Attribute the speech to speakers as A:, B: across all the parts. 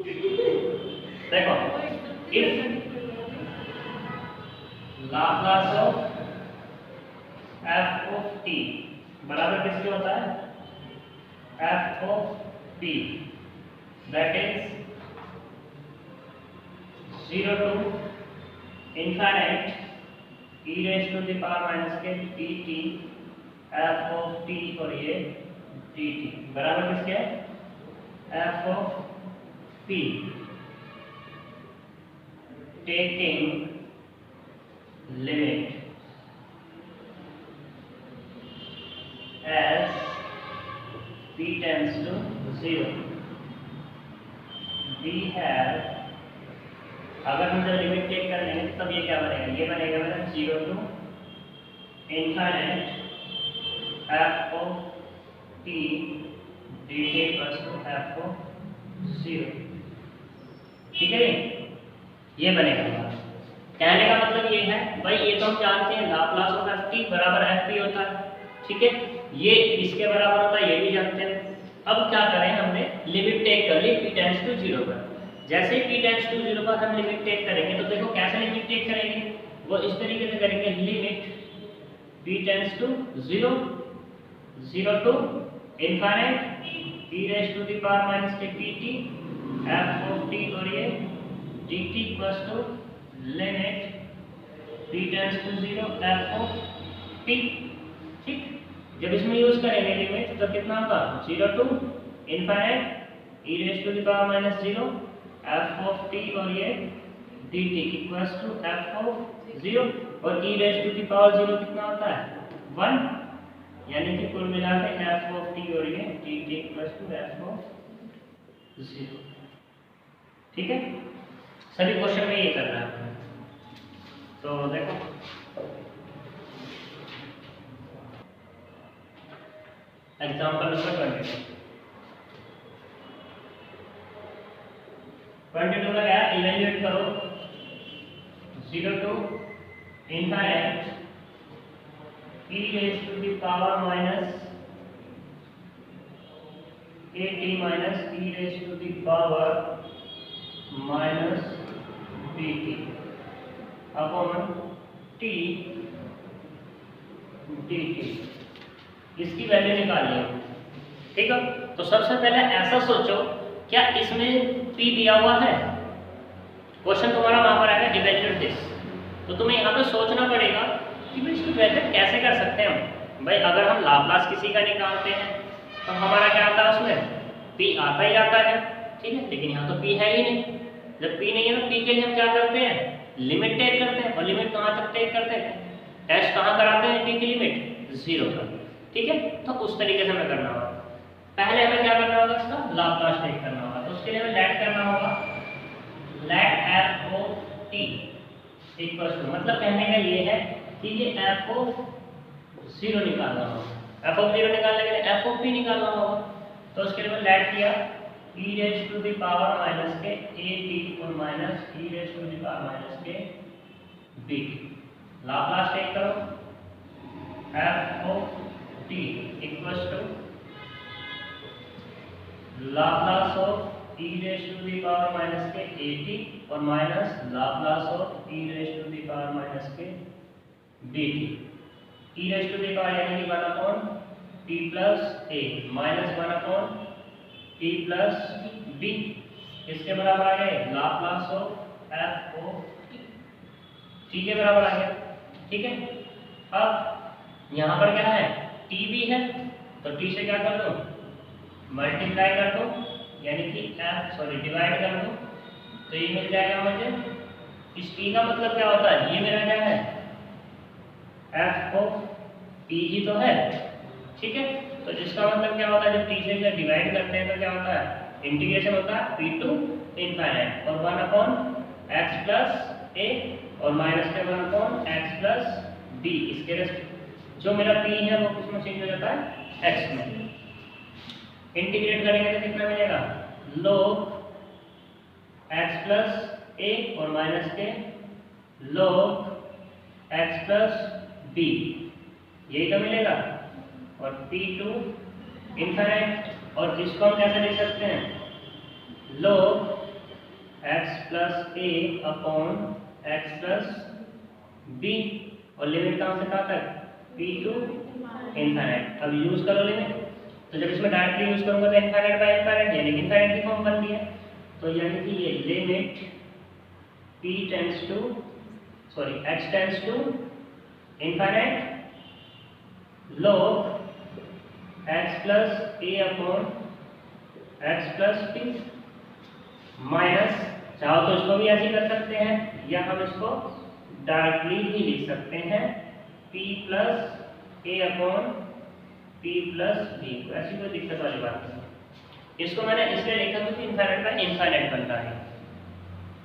A: देखो if Laplace of f of T बराबर किसके होता है, F of T, that is 0 to infinite e raised to the power minus के dt f of t और ये dt बराबर किसके है, f of p taking limit as p tends to 0 we have, अगर हम जब लिमिट टेक कर लेंगे तब ये क्या बनेगा, ये बनेगा मेरा 0 to infinite f of t dt equals to f of 0, ठीक है, ये बनेगा हमारा। कहने का मतलब ये है भाई, ये तो हम जानते हैं लाप्लास ऑफ एफ टी बराबर एफ पी होता है, ठीक है, ये इसके बराबर होता है, ये भी जानते हैं। अब क्या करें, हमने लिमिट टेक कर ली p टेंड्स टू 0 पर। जैसे ही p टेंड्स टू 0 पर हम लिमिट टेक करेंगे तो देखो कैसे लिमिट टेक करेंगे, वो इस तरीके से करेंगे, limit p tends to 0 0 to infinite e raise to the power minus के pt f ऑफ t और ये dt equals to limit p tends to 0 f of t, ठीक। जब इसमें यूज करेंगे लिमिट तो कितना होगा, 0 to infinite e raise to the power minus 0 f of t और ये dt equals to f of 0 और e raise to the power 0 कितना होता है 1, यानी कि कुल मिला के f ऑफ t और ये dt equals to f of 0, ठीक है। सभी क्वेश्चन में ये कर रहा है, तो देखो एग्जांपल नंबर 22 का क्या, इवेल्युएट करो 0 to infinite e raise to the power minus at minus e raise to the power minus dt upon t dt, इसकी वैल्यू निकालिए, ठीक है। तो सबसे पहले ऐसा सोचो, क्या इसमें p दिया हुआ है, क्वेश्चन तुम्हारा वहां पर आएगा इवैल्यूएट दिस, तो तुम्हें यहाँ पे सोचना पड़ेगा कि भाई इसको वैल्यूएट कैसे कर सकते हैं हम। भाई अगर हम लाप्लास किसी का निकालते हैं तो हमारा क्या आता है, उसमें p आता ही आता है, ठीक है, लेकिन यहाँ तो p है ही नहीं। जब p नहीं है तो p के लिए हम क्या करते हैं, लिमिट टेक करते हैं, और लिमिट कहाँ तक टेक करते हैं, टेस्ट कहाँ कराते हैं, t की लिमिट 0 पर, ठीक है। तो उस तरीके से हमें करना होगा, पहले हमें क्या करना होगा, इसका लाप्लास टेक करना होगा, तो उसके लिए हमें लेट करना होगा, let f of t equals to, मतलब कहने का ये है कि ये f ऑफ 0 निकालना होगा, f ऑफ 0 निकालने के लिए f ऑफ p निकालना होगा, तो उसके लिए मैं लेट किया e raise to the power minus के at और minus e raise to the power minus के bt, लाप्लास टेक करो f of t equals to Laplace of e raise to the power minus के at और minus Laplace of e raise to the power minus के dt, e raise to the power यानी कि 1 upon t plus a minus 1 upon t plus b, इसके बराबर आ गए Laplace of f of t के बराबर आ गया, ठीक है। अब यहाँ पर क्या है, t भी है, तो t से क्या कर दो, मल्टीप्लाई कर दो, यानी कि डिवाइड कर दो, तो ये मिल जाएगा मुझे। इस t का मतलब क्या होता है, ये मेरा क्या है, f ऑफ t ही तो है, ठीक है। तो जिसका मतलब क्या होता है, जब t से जब डिवाइड करते हैं तो क्या होता है, इंटीग्रेशन होता है p टू इनफाइनाइट और 1 अपॉन x प्लस a और माइनस के 1 अपॉन x प्लस b, इसके रेस्पेक्ट जो मेरा p है वो किसमें चेंज हो जाता है, x में। इंटीग्रेट करेंगे तो कितना मिलेगा, log x प्लस a और माइनस के log x प्लस b, यही तो मिलेगा, और p टू इनफाइनाइट, और इसको हम कैसे लिख सकते हैं, log एक्स प्लस ए अपॉन एक्स प्लस बी, और लिमिट कहाँ से कहाँ तक, पी टू इनफाइनाइट। अब यूज करो लिमिट, तो जब इसमें डायरेक्टली यूज करूंगा तो इनफाइनाइट बाय इनफाइनाइट यानी कि इनफाइनाइट की फॉर्म बनती है। तो यानी कि ये limit p tends to x tends to infinite log x plus A upon X plus P, minus, चाहो तो इसको भी ऐसे कर सकते हैं या हम इसको डायरेक्टली ही लिख सकते हैं p प्लस ए अपॉन p प्लस बी, ऐसी कोई दिक्कत वाली बात नहीं। इसको मैंने इसलिए लिखा क्योंकि इनफाइनाइट का इनफाइनाइट बनता है,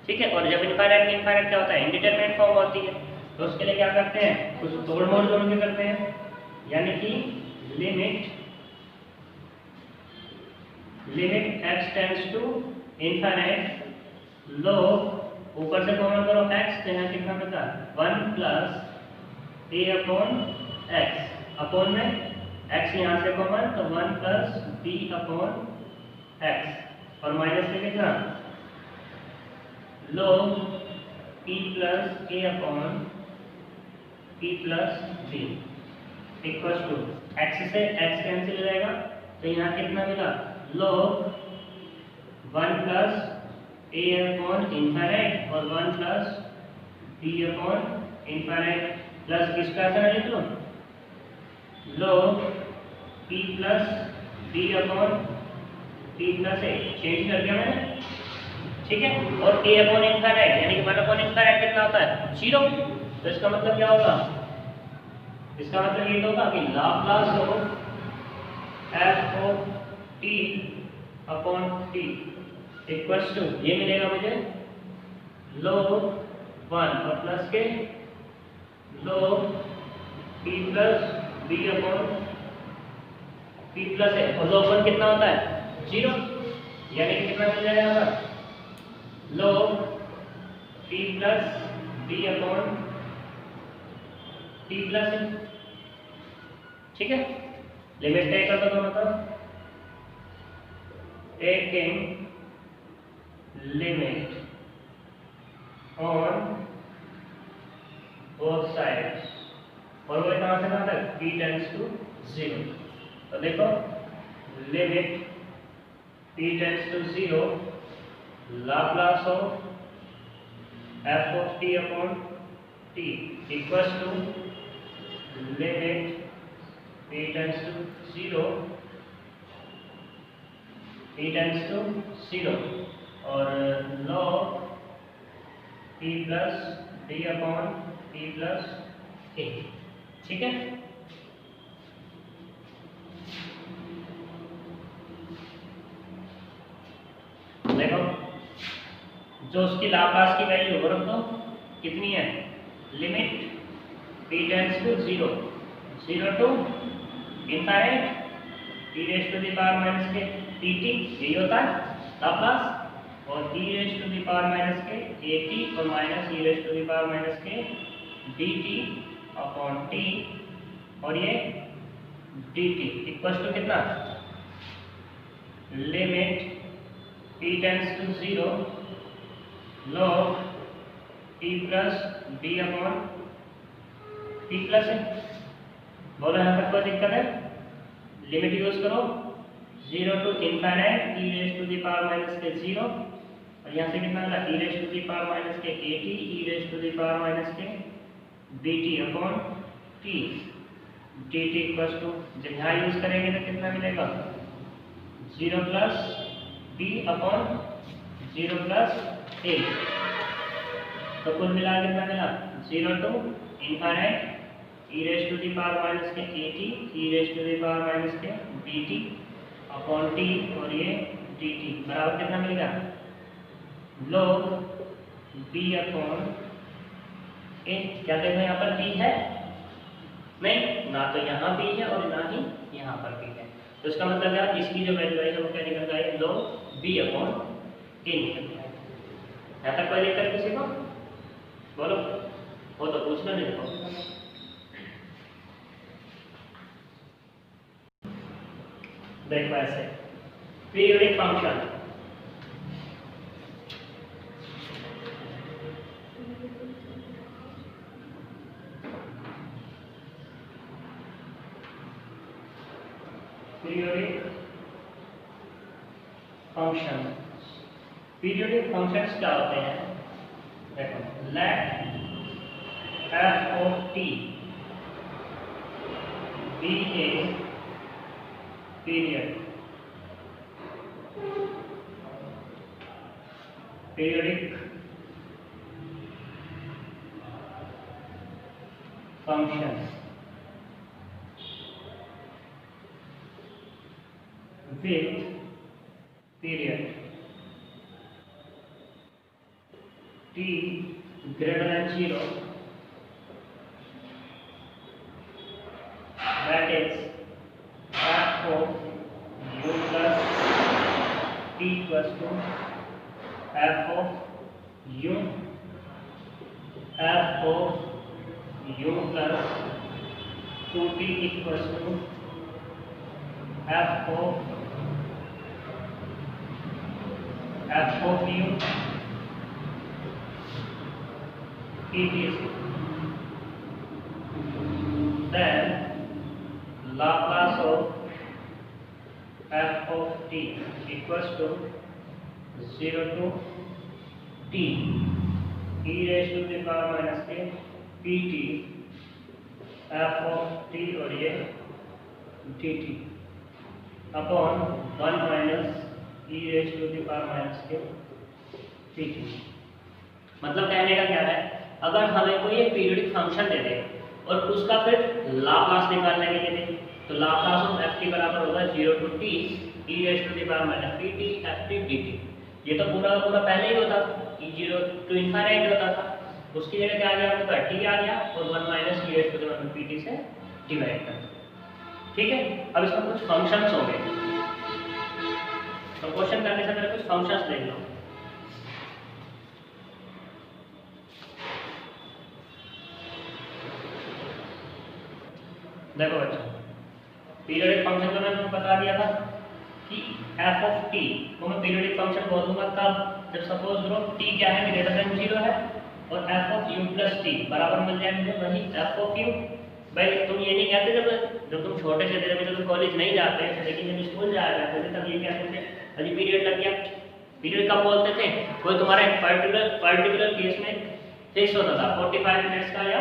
A: ठीक है। और जब इनफाइनाइट में इनफाइनाइट क्या होता है, इंडिटरमिनेट फॉर्म होती है, तो उसके लिए क्या करते हैं, कुछ तोड़ मोड़ जोड़ के करते हैं, यानी कि limit x tends to infinite log, ऊपर से कॉमन करो x, तो यहाँ कितना बचा 1 प्लस ए अपॉन एक्स, अपॉन में x यहाँ से कॉमन तो 1 प्लस बी अपॉन एक्स, और माइनस में कितना log p plus A upon p plus b equal to x से x कैंसिल हो जाएगा, तो यहाँ कितना मिला log 1 plus a upon infinite और 1 plus b upon infinite, plus किसका ऐसा लिख लो log p plus b upon p plus a, change कर दिया मैंने, ठीक है। और a अपॉन इनफाइनाइट यानी कि 1 अपॉन इनफाइनाइट कितना होता है 0, तो इसका मतलब क्या होगा, इसका मतलब ये होगा कि Laplace of f of t upon t equals to, ये मिलेगा मुझे log 1 और प्लस के log p plus b upon p plus a, और log 1 कितना होता है 0, यानी कि कितना मिल जाएगा log p plus b upon p plus a, ठीक है। लिमिट टेक कर दो, मतलब taking limit on both sides, और वो कहाँ से कहाँ तक p टेंड्स टू 0, तो देखो limit p tends to 0 Laplace of f of t upon t equals to limit p tends to 0 p tends to 0 और log p plus b upon p plus a, ठीक है। देखो जो उसकी Laplace की value हो रख दो, कितनी है, limit p tends to 0 to infinite e raise to the power minus के dt, यही होता है लाप्लास, और e raise to the power minus के at और minus e raise to the power minus के dt अपॉन t, और ये dt इक्वल्स टू कितना, limit p tends to 0 log p plus b upon p plus a, बोलो यहाँ तक कोई दिक्कत है, लिमिट यूज करो 0 to infinite e raise to the power minus के 0, और यहाँ से कितना मिला e raise to the power minus के at e raise to the power minus के bt upon t, dt equals to, जब यहाँ यूज करेंगे तो कितना मिलेगा 0 plus b upon 0 plus a, तो कुल मिला कितना मिला 0 to infinite e raise to the power minus के at e raise to the power minus के bt अपॉन t, और ये dt बराबर कितना मिलेगा log b अपॉन a, क्या देखो यहाँ पर b है नहीं, ना तो यहाँ b है और ना ही यहाँ पर b है, तो इसका मतलब है इसकी जो वैल्यू है वो क्या निकल जाएगी log b अपॉन a निकल जाएगा। यहाँ तक कोई दिक्कत किसी को, बोलो, हो तो पूछ लो, नहीं तो देखो ऐसे periodic function periodic function. Periodic functions क्या होते हैं? देखो, late f of t be a periodic functions with period t greater than 0, that is f of u plus t equals to f of u plus 2t equals to f of u t. Then Laplace of f of t equals to 0 to t e raised to the power minus k pt f of t और ये dt upon 1 minus e raised to the power minus k pt। मतलब कहने का क्या है, अगर हमें कोई एक पीरियोडिक फंक्शन दे दे और उसका फिर लाप्लास निकालने के लिए दे, तो लाप्लास ऑफ f t बराबर होगा 0 to t e raised to the power minus pt f t dt। ये तो पूरा का पूरा पहले ही होता था, e 0 to infinite होता था, उसकी जगह क्या आ गया, आपका t आ गया और 1 minus e raised to the power pt से डिवाइड कर दिया। ठीक है, अब इसमें कुछ फंक्शंस होंगे, तो क्वेश्चन करने से पहले कुछ फंक्शंस देख लो। देखो बच्चों, पीरियोडिक फंक्शन तो मैंने बता दिया था कि f of t को मैं पीरियोडिक फंक्शन बोल दूंगा तब जब सपोज करो t क्या है, ग्रेटर देन 0 है और f of u plus t बराबर मिल जाए मुझे वही f of u। भाई तुम ये नहीं कहते जब तुम छोटे से थे, जब तुम कॉलेज नहीं जाते लेकिन जब स्कूल जाया करते थे तब ये कहते थे अभी पीरियड लग गया। पीरियड कब बोलते थे, कोई तुम्हारा एक पर्टिकुलर केस में फिक्स होता था 45 मिनट्स का या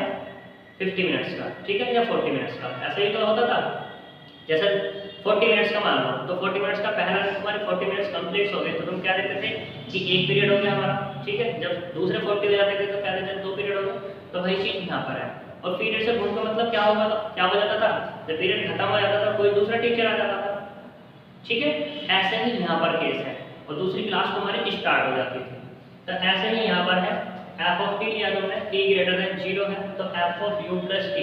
A: 50 मिनट्स का, ठीक है, या 40 मिनट्स का, ऐसे ही तो होता था। जैसे 40 मिनट्स का मान लो, तो 40 मिनट्स का पहला तुम्हारे 40 मिनट्स कंप्लीट हो गए तो तुम क्या देते थे कि एक पीरियड हो गया हमारा, ठीक है। जब दूसरे 40 हो जाते थे तो क्या देते थे, 2 पीरियड हो गए। तो वही चीज यहाँ पर है। और पीरियड से गुण का मतलब क्या होगा, क्या हो जाता था, जब पीरियड खत्म हो जाता था कोई दूसरा टीचर आ जाता था, ठीक है। ऐसे ही यहाँ पर केस है और दूसरी क्लास तुम्हारी स्टार्ट हो जाती थी। तो ऐसे ही यहाँ पर है f of t लिया तुमने, t ग्रेटर देन 0 है तो f of u plus t,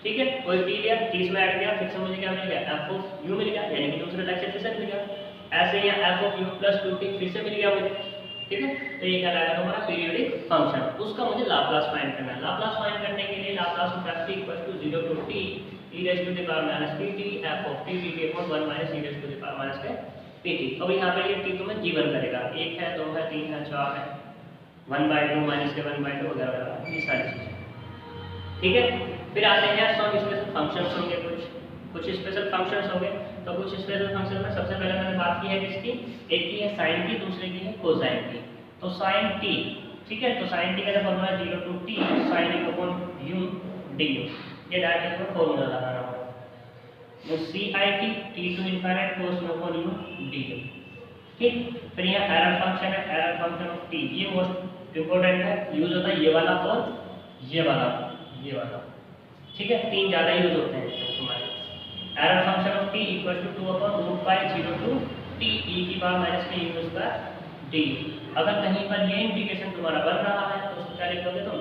A: ठीक है। कोई t लिया, t इसमें ऐड किया, फिर से मुझे क्या मिल गया, f of u मिल गया, यानी कि दूसरे लेक्चर फिर से मिल गया। ऐसे ही f of u plus 2t फिर से मिल गया मुझे, ठीक है। तो ये क्या रहेगा हमारा पीरियोडिक फंक्शन, उसका मुझे लाप्लास फाइंड करना है। लाप्लास फाइंड करने के लिए Laplace of f t equal to 0 to t e raised to the power minus pt f of t dt upon 1 minus e raised to the power minus pt। अब यहाँ पर ये t तुम्हें जीवन करेगा, 1 है, 2 है, 3 है, 4 है, 1/2 माइनस के 1/2 वगैरह ये सारी चीजें, ठीक है। फिर आते हैं सम स्पेशल फंक्शंस होंगे, कुछ स्पेशल फंक्शंस होंगे। तो कुछ स्पेशल फंक्शन में सबसे पहले मैंने बात की है किसकी, एक की है साइन की, दूसरे की है कोसाइन की। तो साइन टी, ठीक है, तो साइन टी का formula 0 to t sin upon u du, ये डायरेक्ट में फॉर्मूला लगाना होगा। तो cit t to infinite cos upon u du, ठीक। फिर यहाँ एरर फंक्शन है, एरर फंक्शन ऑफ t, ये मोस्ट इंपॉर्टेंट है, यूज होता है ये वाला और ये वाला, ठीक है। 3 ज्यादा यूज होते हैं तुम्हारे। Error function of t equal to 2 upon root pi 0 to t e की पावर माइनस के u स्क्वायर d। अगर कहीं पर ये इंटीग्रेशन तुम्हारा बन रहा है तो उसको क्या लिखोगे तुम,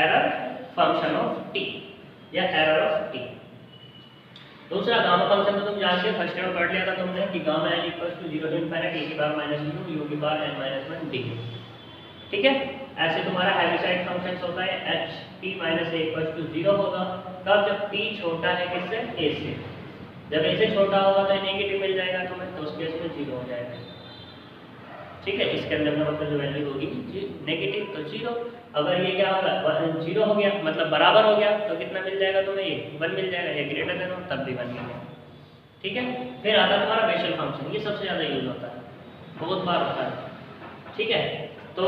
A: एरर फंक्शन ऑफ t या एरर ऑफ t। दूसरा गामा फंक्शन तो तुम जानते हो, फर्स्ट टाइम पढ़ लिया था तुमने कि gamma n equal to 0 to infinite e की पावर माइनस u की पावर n माइनस 1 d, ठीक है। ऐसे तुम्हारा हेविसाइड फंक्शन होता है h t माइनस a इक्वल टू 0 होगा तब जब t छोटा है किससे, a से। जब a से छोटा होगा तो नेगेटिव मिल जाएगा तुम्हें, तो उस केस में 0 हो जाएगा, ठीक है। इसके अंदर मतलब जो वैल्यू होगी नेगेटिव तो 0। अगर ये क्या होगा 0 हो गया मतलब बराबर हो गया तो कितना मिल जाएगा तुम्हें, ये 1 मिल जाएगा, ये ग्रेटर देन हो तब भी 1 मिलेगा, ठीक है। फिर आता है तुम्हारा बेशल फंक्शन, ये सबसे ज़्यादा यूज होता है, बहुत बार होता है, ठीक है। तो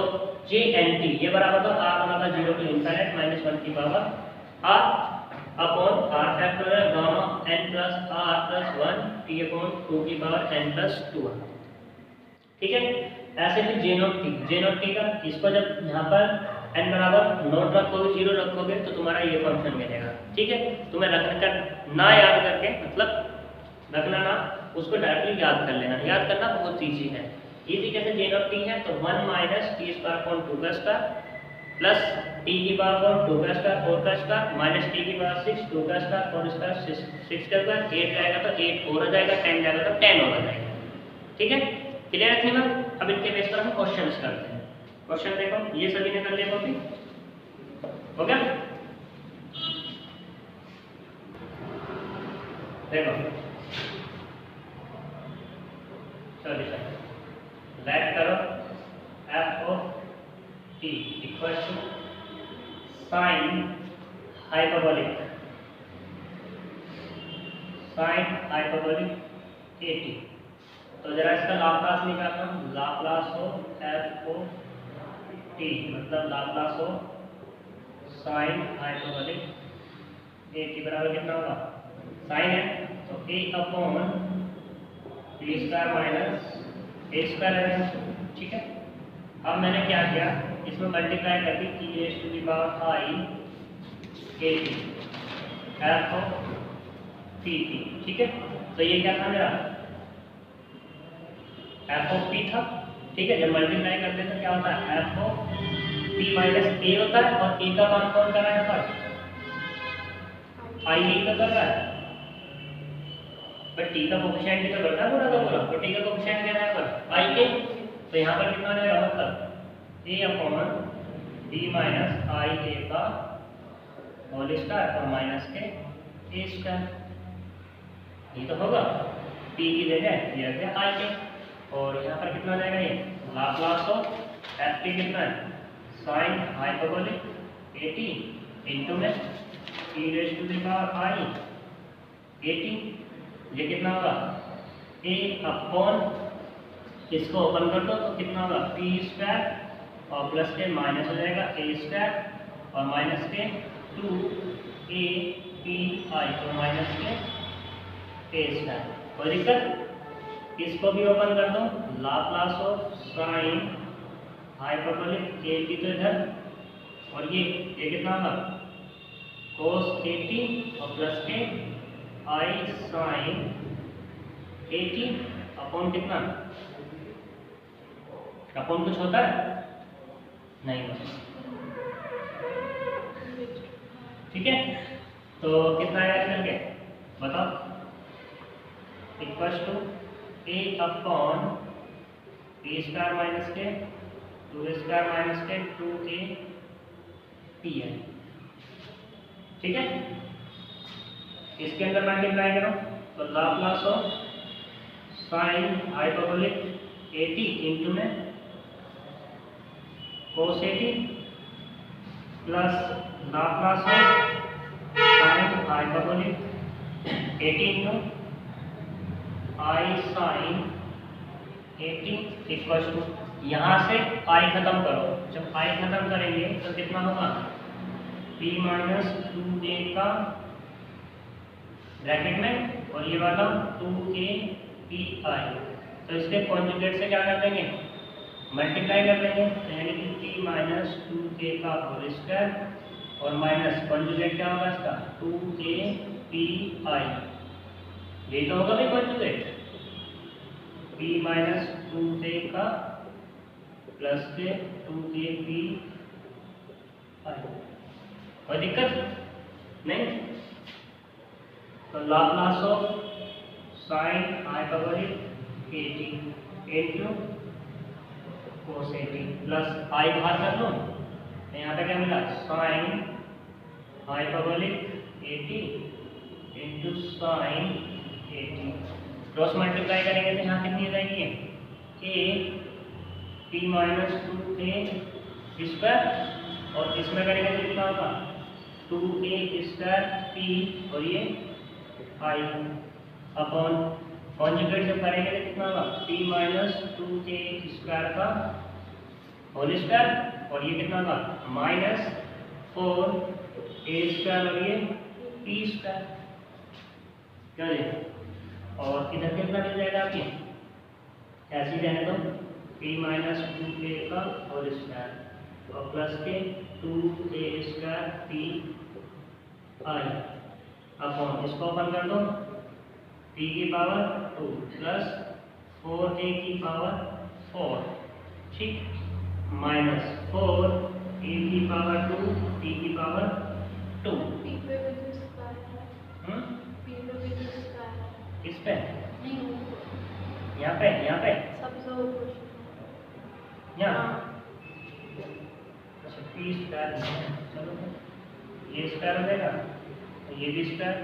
A: जे एन टी ये बराबर था आर बना था 0 टू इनफिनिट माइनस 1 की power r upon r factorial gamma n plus r plus 1 t upon 2 की पावर एन प्लस 2, ठीक है। ऐसे फिर जे नॉट टी का, इसको जब यहाँ पर एन बराबर नोट रखोगे 0 रखोगे तो तुम्हारा ये फंक्शन मिलेगा, ठीक है। तुम्हें रखने का ना याद करके, मतलब रखना ना, उसको डायरेक्टली याद कर लेना, याद करना बहुत ईजी है। इसी कैसे जे नॉट टी है तो 1 माइनस टी स्क्वायर अपॉन 2 का स्क्वायर प्लस टी की पावर अपॉन 2 का स्क्वायर 4 का स्क्वायर माइनस टी की पावर 6 2 का स्क्वायर 4 स्क्वायर 6 का स्क्वायर 8 जाएगा तो 8 और आ जाएगा, 10 जाएगा तो 10 और आ जाएगा, ठीक है। क्लियर है ना? अब इनके बेस पर हम क्वेश्चंस करते हैं। क्वेश्चन देखो, ये सभी ने कर लिया कॉपी, हो गया? देखो सॉरी लेट करो f of t equal to sine hyperbolic a t. तो जरा इसका लाप्लास निकालना, Laplace of f of t मतलब Laplace of sine hyperbolic a t बराबर कितना होगा, साइन है तो a upon t square minus a square है, ठीक है। अब मैंने क्या किया, इसमें मल्टीप्लाई करके e raise to the power i a t f of t थी, ठीक है। तो ये क्या था मेरा एफ ऑफ पी था, ठीक है। जब मल्टीप्लाई करते तो क्या होता है एफ ऑफ पी माइनस ए होता है, और ए का मान कौन कर रहा है यहाँ पर, आई ए का कर रहा है, बट टी का कोएफिशिएंट भी तो बढ़ता है पूरा का पूरा, तो टी का कोएफिशिएंट क्या है पर आई के, तो यहाँ पर कितना रहेगा मतलब ए अपॉन टी माइनस आई ए का होल स्क्वायर और माइनस के ए स्क्वायर, ये तो होगा। टी की जगह दिया गया आई के, और यहाँ पर कितना रहेगा ये लाप्लास ऑफ एफ टी कितना है sine hyperbolic a t into में e raise to the power i a t, ये कितना होगा ए अपॉन, इसको ओपन कर दो तो कितना होगा पी स्क्वायर और प्लस के माइनस हो जाएगा ए स्क्वायर और माइनस के 2 ए पी आई और माइनस के ए स्क्वायर, कोई दिक्कत। इसको भी ओपन कर दो, Laplace of sine hyperbolic a t तो इधर, और ये कितना होगा कोस ए टी और प्लस के आई साइन ए टी अपॉन कितना, अपॉन कुछ होता है नहीं होता, ठीक है। तो कितना आएगा करके बताओ, equal to a upon p square minus के 2 स्क्वायर माइनस के 2 ए पी है, ठीक है। इसके अंदर मल्टीप्लाई करो तो Laplace of sine hyperbolic a t into में cos a t plus Laplace of sine hyperbolic a t into i sine a t equal to, यहाँ से आई खत्म करो, जब आई खत्म करेंगे तो कितना होगा पी माइनस 2a का ब्रैकेट में और ये वाला 2a पी आई, तो इसके कॉन्जुगेट से क्या कर देंगे मल्टीप्लाई कर देंगे, तो यानी कि p माइनस 2a का होल स्क्वायर और माइनस कॉन्जुगेट क्या होगा इसका 2a पी आई, ये तो होगा भाई कॉन्जुगेट p माइनस 2a का प्लस के 2a पी आई, कोई दिक्कत नहीं। तो Laplace of sine hyperbolic a t into cos a t plus i बाहर कर लो, तो यहाँ पे क्या मिला sine hyperbolic a t into sine a t, cross multiply करेंगे तो यहाँ कितनी हो जाएगी A P minus 2a square और इसमें करेंगे तो कितना होगा 2a स्क्वायर पी और ये आई, अपॉन कॉन्जुगेट जब करेंगे तो कितना होगा p माइनस 2a स्क्वायर का होल स्क्वायर और ये कितना होगा माइनस 4a स्क्वायर और ये p स्क्वायर क्या है। और इधर कितना मिल जाएगा आपके ऐसे ही रहने दो p माइनस 2a का होल स्क्वायर और प्लस के 2a स्क्वायर p आई अपॉन इसको ओपन कर दो p की पावर 2 प्लस 4a की पावर 4 ठीक माइनस 4a की पावर 2 p की पावर 2 किस पे यहाँ पे यहाँ अच्छा p स्क्वायर चलो ये स्क्वायर हो जाएगा ये भी स्क्वायर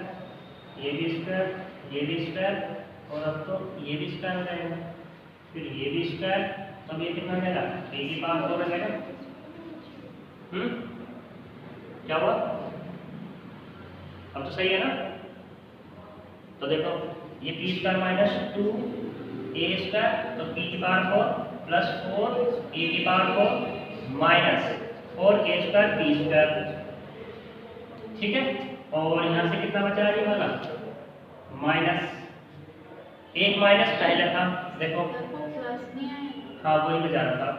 A: ये भी स्क्वायर ये भी स्क्वायर और अब तो ये भी स्क्वायर हो जाएगा फिर ये भी स्क्वायर तो ये कितना हो जाएगा a की पावर 4 हो जाएगा क्या हुआ अब तो सही है ना। तो देखो ये p square minus 2a square तो p की पावर 4 प्लस 4 a की power 4 minus 4a square p square ठीक है। और यहाँ से कितना बचा ये वाला माइनस एक माइनस पहले था देखो हाँ वही बचा रहा था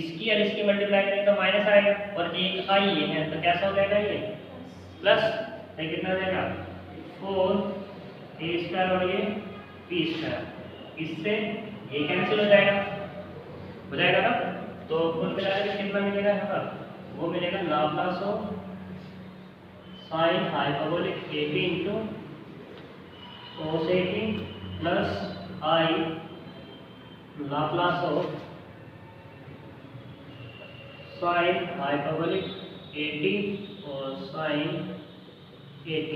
A: इसकी और इसकी मल्टीप्लाई करेंगे तो माइनस आएगा और एक आई ये है तो कैसा हो जाएगा ये प्लस ये कितना हो जाएगा 4a स्क्वायर और ये p स्क्वायर इससे ये कैंसिल हो जाएगा ना। तो कुल मिलाकर कितना मिलेगा यहाँ पर वो मिलेगा Laplace of sin hyperbolic ab into cos ab plus I Laplace of sin hyperbolic at और sin at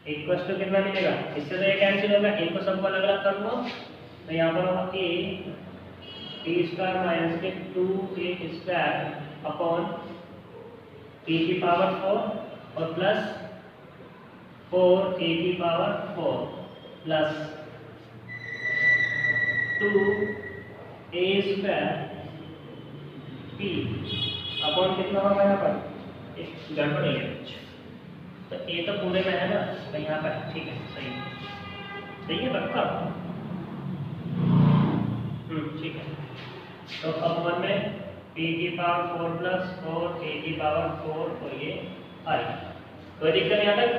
A: इक्वल टू कितना मिलेगा इससे तो ये कैंसिल होगा इनको सबको अलग अलग कर लो तो यहाँ पर होगा a p स्क्वायर माइनस के 2a स्क्वायर अपॉन p की पावर 4 और प्लस 4a की power 4 plus 2a square p upon कितना होगा यहाँ पर एक गड़बड़ है तो a तो पूरे में है ना तो यहाँ पर ठीक है सही है पक्का ठीक है। तो अपॉन में p की पावर 4 प्लस 4a की पावर 4 और ये आई कोई दिक्कत यहाँ तक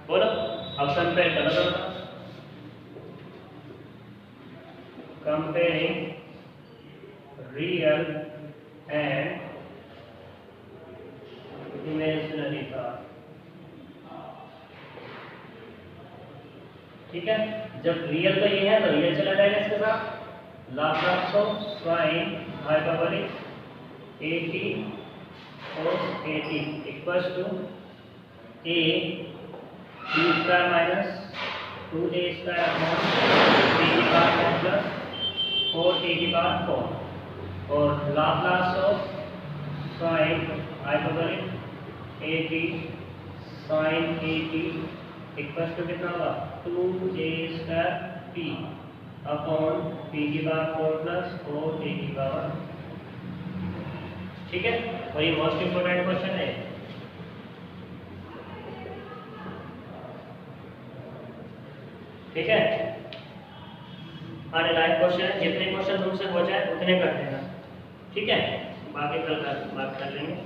A: बोलो अब कंपेयर करो comparing real and imaginary part ठीक है। जब रियल तो ये है तो रियल चला जाएगा इसके साथ Laplace of sin hyperbolic at cos at equals to a b square minus 2a square upon b की पावर 4 plus 4a की पावर 4 और Laplace of sin hyperbolic at sin at equals to कितना होगा 2a square p upon p की power 4 plus 4a की power ठीक है। और ये मोस्ट इंपोर्टेंट क्वेश्चन है ठीक है। हमारे लाइव क्वेश्चन जितने क्वेश्चन तुमसे हो जाए उतने कर देना ठीक है बाकी कल बात कर लेंगे।